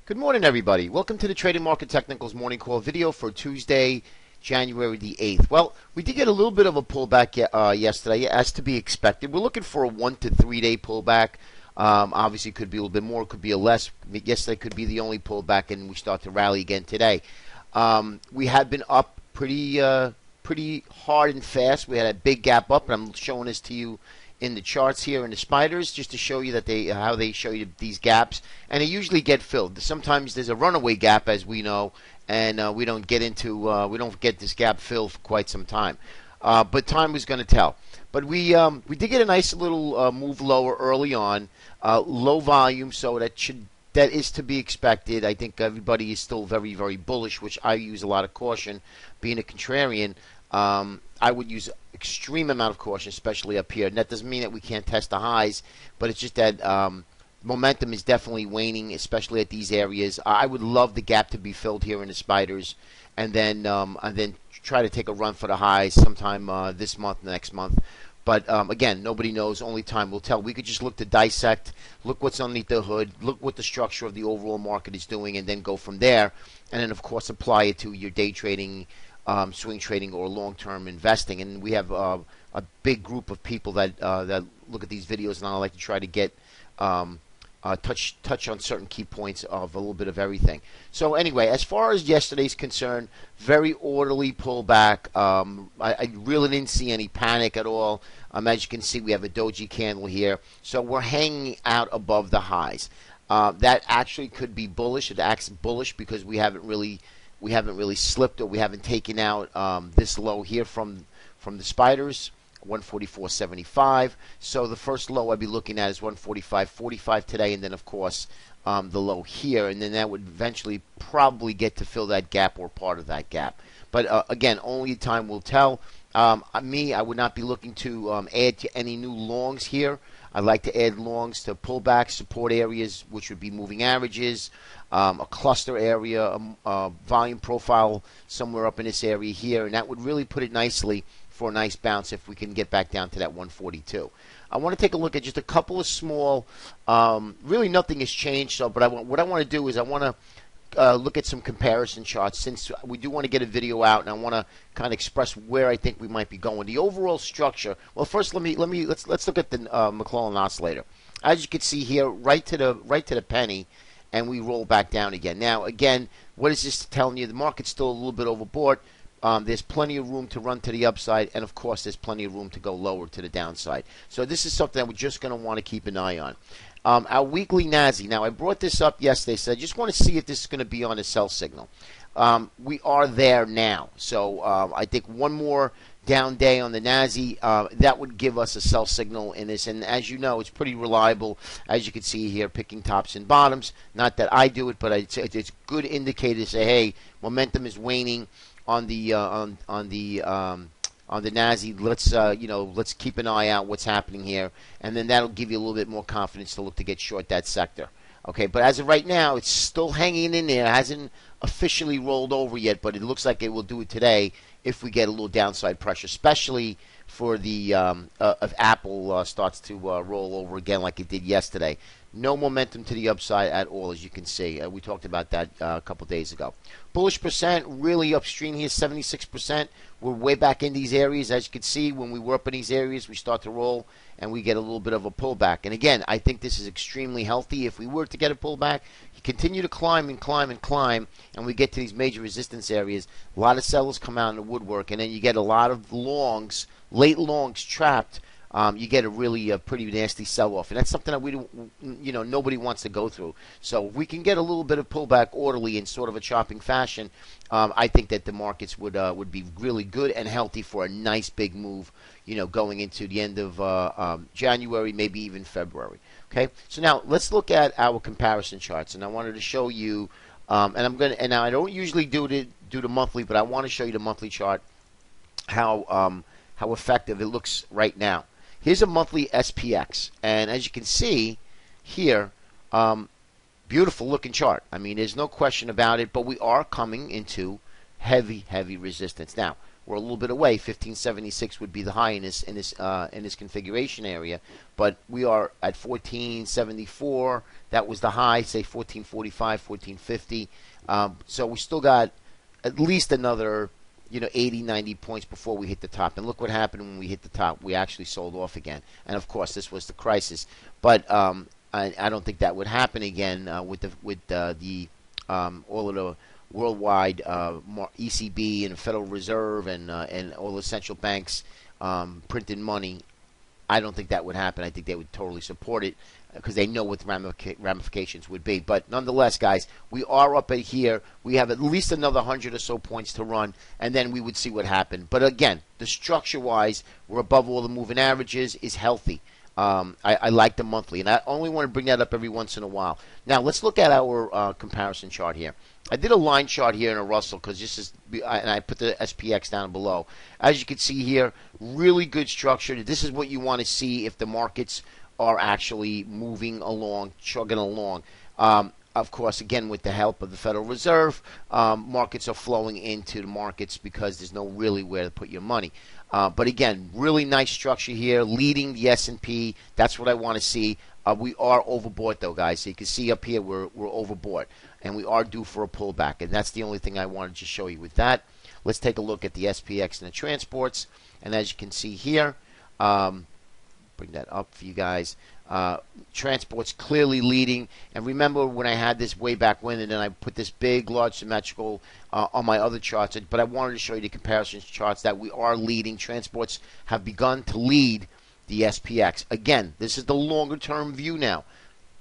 Good morning, everybody. Welcome to the Trading Market Technicals morning call video for Tuesday, January the 8th. Well, we did get a little bit of a pullback yesterday, as to be expected. We're looking for a 1 to 3 day pullback. Obviously, it could be a little bit more, it could be a less. Yesterday could be the only pullback, and we start to rally again today. We had been up pretty hard and fast. We had a big gap up, and I'm showing this to you in the charts here in the spiders, just to show you that how they show you these gaps, and they usually get filled. Sometimes there's a runaway gap, as we know, and we don't get this gap filled for quite some time. But time was going to tell. But we did get a nice little move lower early on, low volume, so that is to be expected. I think everybody is still very, very bullish, which I use a lot of caution. Being a contrarian, I would use extreme amount of caution, especially up here. And that doesn't mean that we can't test the highs, but it's just that momentum is definitely waning, especially at these areas. I would love the gap to be filled here in the spiders, and then try to take a run for the highs sometime this month, next month. But again, nobody knows. Only time will tell. We could just look to dissect, look what's underneath the hood, look what the structure of the overall market is doing, and then go from there. And then, of course, apply it to your day trading, swing trading, or long-term investing. And we have a big group of people that look at these videos, and I like to try to get touch on certain key points of a little bit of everything. So anyway, as far as yesterday's concerned, very orderly pullback. I really didn't see any panic at all. As you can see, we have a doji candle here, so we're hanging out above the highs. That actually could be bullish. It acts bullish because we haven't really slipped, or we haven't taken out this low here from the spiders, 144.75. So the first low I'd be looking at is 145.45 today, and then of course the low here, and then that would eventually probably get to fill that gap or part of that gap. But again, only time will tell. I would not be looking to add to any new longs here. I like to add longs to pullback support areas, which would be moving averages, a cluster area, a volume profile somewhere up in this area here, and that would really put it nicely for a nice bounce if we can get back down to that 142. I want to take a look at just a couple of small, really nothing has changed, but what I want to do is I want to look at some comparison charts, since we do want to get a video out, and I want to kind of express where I think we might be going. The overall structure. Well, first let's look at the McClellan oscillator. As you can see here, right to the penny, and we roll back down again. Now, again, what is this telling you? The market's still a little bit overbought. There's plenty of room to run to the upside, and of course, there's plenty of room to go lower to the downside. So this is something that we're just going to want to keep an eye on. Our weekly NASI. Now, I brought this up yesterday, so I just want to see if this is going to be on a sell signal. We are there now. So I think one more down day on the NASI, that would give us a sell signal in this. And as you know, it's pretty reliable. As you can see here, picking tops and bottoms. Not that I do it, but it's good indicator to say, hey, momentum is waning on the NASI. Let's keep an eye out what's happening here, and then that'll give you a little bit more confidence to look to get short that sector. Okay, but as of right now, it's still hanging in there. It hasn't officially rolled over yet, but it looks like it will do it today if we get a little downside pressure, especially for the if Apple starts to roll over again like it did yesterday. No momentum to the upside at all, as you can see. We talked about that a couple days ago. Bullish percent really upstream here, 76%. We're way back in these areas. As you can see, when we were up in these areas, we start to roll, and we get a little bit of a pullback. And again, I think this is extremely healthy. If we were to get a pullback, you continue to climb and climb and climb, and we get to these major resistance areas, a lot of sellers come out in the woodwork, and then you get a lot of longs, late longs trapped. You get a really pretty nasty sell-off, and that's something that nobody wants to go through. So if we can get a little bit of pullback orderly in sort of a chopping fashion, I think that the markets would be really good and healthy for a nice big move, going into the end of January, maybe even February. Okay, so now let's look at our comparison charts, and I wanted to show you, and now I don't usually do the monthly, but I want to show you the monthly chart, how effective it looks right now. Here's a monthly SPX, and as you can see here, beautiful looking chart. I mean, there's no question about it, but we are coming into heavy resistance. Now, we're a little bit away. 1576 would be the high in this configuration area, but we are at 1474. That was the high. Say 1445, 1450. So we still got at least another 80, 90 points before we hit the top. And look what happened when we hit the top. We actually sold off again. And of course, this was the crisis. But I don't think that would happen again with all of the worldwide ECB and Federal Reserve and all the central banks printing money. I don't think that would happen. I think they would totally support it because they know what the ramifications would be. But nonetheless, guys, we are up at here. We have at least another 100 or so points to run, and then we would see what happened. But again, the structure-wise, we're above all the moving averages, is healthy. I like the monthly, and I only want to bring that up every once in a while. Now, let's look at our comparison chart here. I did a line chart here in a Russell because this is, and I put the SPX down below. As you can see here, really good structure. This is what you want to see if the markets are actually moving along, chugging along. Of course, again, with the help of the Federal Reserve, markets are flowing into the markets because there's no really where to put your money. But again, really nice structure here, leading the S&P. That's what I want to see. We are overbought, though, guys. So you can see up here we're overbought, and we are due for a pullback. And that's the only thing I wanted to show you with that. Let's take a look at the SPX and the transports. And as you can see here, bring that up for you guys. Transport's clearly leading, and remember when I had this way back when, and then I put this big, large symmetrical on my other charts, but I wanted to show you the comparison charts that we are leading. Transports have begun to lead the SPX. Again, this is the longer term view now.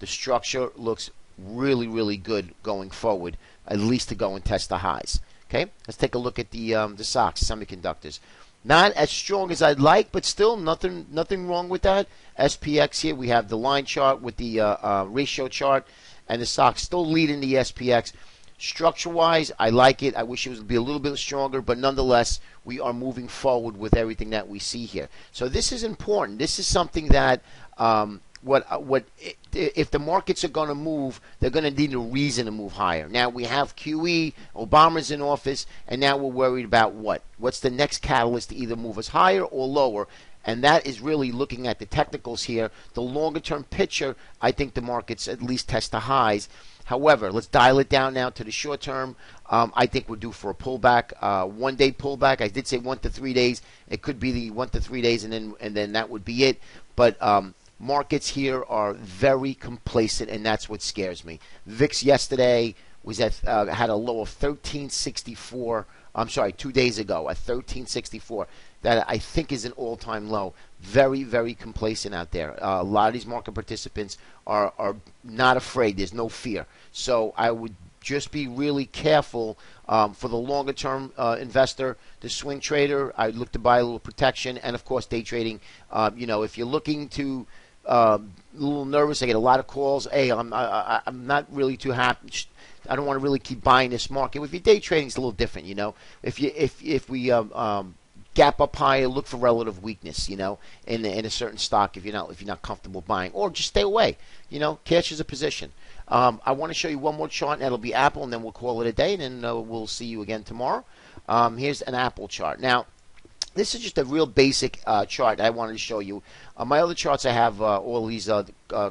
The structure looks really, really good going forward, at least to go and test the highs. Okay, let's take a look at the SOX, semiconductors. Not as strong as I'd like, but still nothing wrong with that. SPX here, we have the line chart with the ratio chart, and the SOX still leading the SPX. Structure-wise, I like it. I wish it would be a little bit stronger, but nonetheless, we are moving forward with everything that we see here. So this is important. This is something that if the markets are going to move, they're going to need a reason to move higher. Now we have QE, Obama's in office, and now we're worried about what's the next catalyst to either move us higher or lower. And that is really looking at the technicals here. The longer term picture, I think the markets at least test the highs. However, let's dial it down now to the short term. I think we're due for a pullback, 1 day pullback. I did say 1 to 3 days. It could be the 1 to 3 days, and then that would be it. But markets here are very complacent, and that's what scares me. VIX yesterday was had a low of 1364. I'm sorry, 2 days ago at 1364. That I think is an all-time low. Very, very complacent out there. A lot of these market participants are not afraid. There's no fear. So I would just be really careful for the longer-term investor, the swing trader. I'd look to buy a little protection, and of course, day trading. If you're looking to a little nervous, I get a lot of calls. Hey, I'm not really too happy. I don't want to really keep buying this market. If you're day trading, it's a little different. If we gap up higher, look for relative weakness, in a certain stock if you're not comfortable buying, or just stay away. Cash is a position. I want to show you one more chart, and that'll be Apple, and then we'll call it a day, and then we'll see you again tomorrow. Here's an Apple chart. Now, this is just a real basic chart I wanted to show you. My other charts, I have all these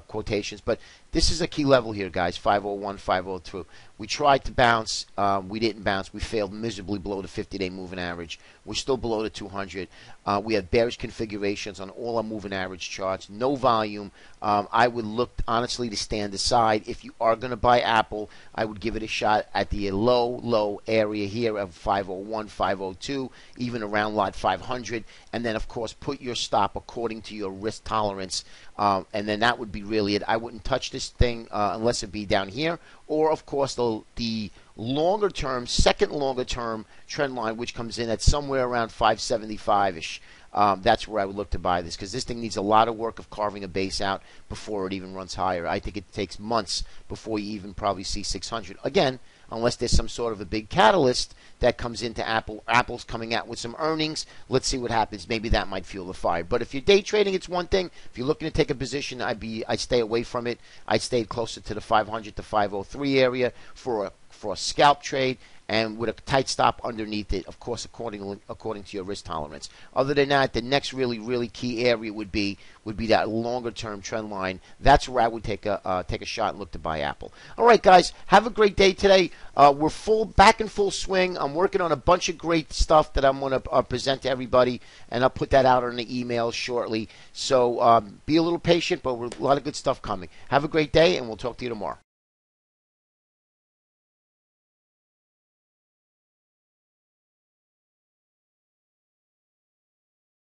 quotations, but this is a key level here, guys, 501, 502. We tried to bounce. We didn't bounce. We failed miserably below the 50-day moving average. We're still below the 200. We have bearish configurations on all our moving average charts. No volume. I would look, honestly, to stand aside. If you are going to buy Apple, I would give it a shot at the low area here of 501, 502, even around lot 500. And then, of course, put your stop according to your risk tolerance. And then that would be really it. I wouldn't touch this thing unless it be down here. Or, of course, the longer term, second longer term trend line, which comes in at somewhere around 575-ish. That's where I would look to buy this, because this thing needs a lot of work of carving a base out before it even runs higher. I think it takes months before you even probably see 600. Again, unless there's some sort of a big catalyst that comes into Apple. Apple's coming out with some earnings. Let's see what happens. Maybe that might fuel the fire. But if you're day trading, it's one thing. If you're looking to take a position, I'd stay away from it. I'd stay closer to the 500 to 503 area for a for a scalp trade, and with a tight stop underneath it, of course, according to your risk tolerance. Other than that, the next really key area would be that longer term trend line. That's where I would take a shot and look to buy Apple. All right, guys, have a great day today. We're back in full swing. I'm working on a bunch of great stuff that I'm going to present to everybody, and I'll put that out on the email shortly. So be a little patient, but a lot of good stuff coming. Have a great day, and we'll talk to you tomorrow.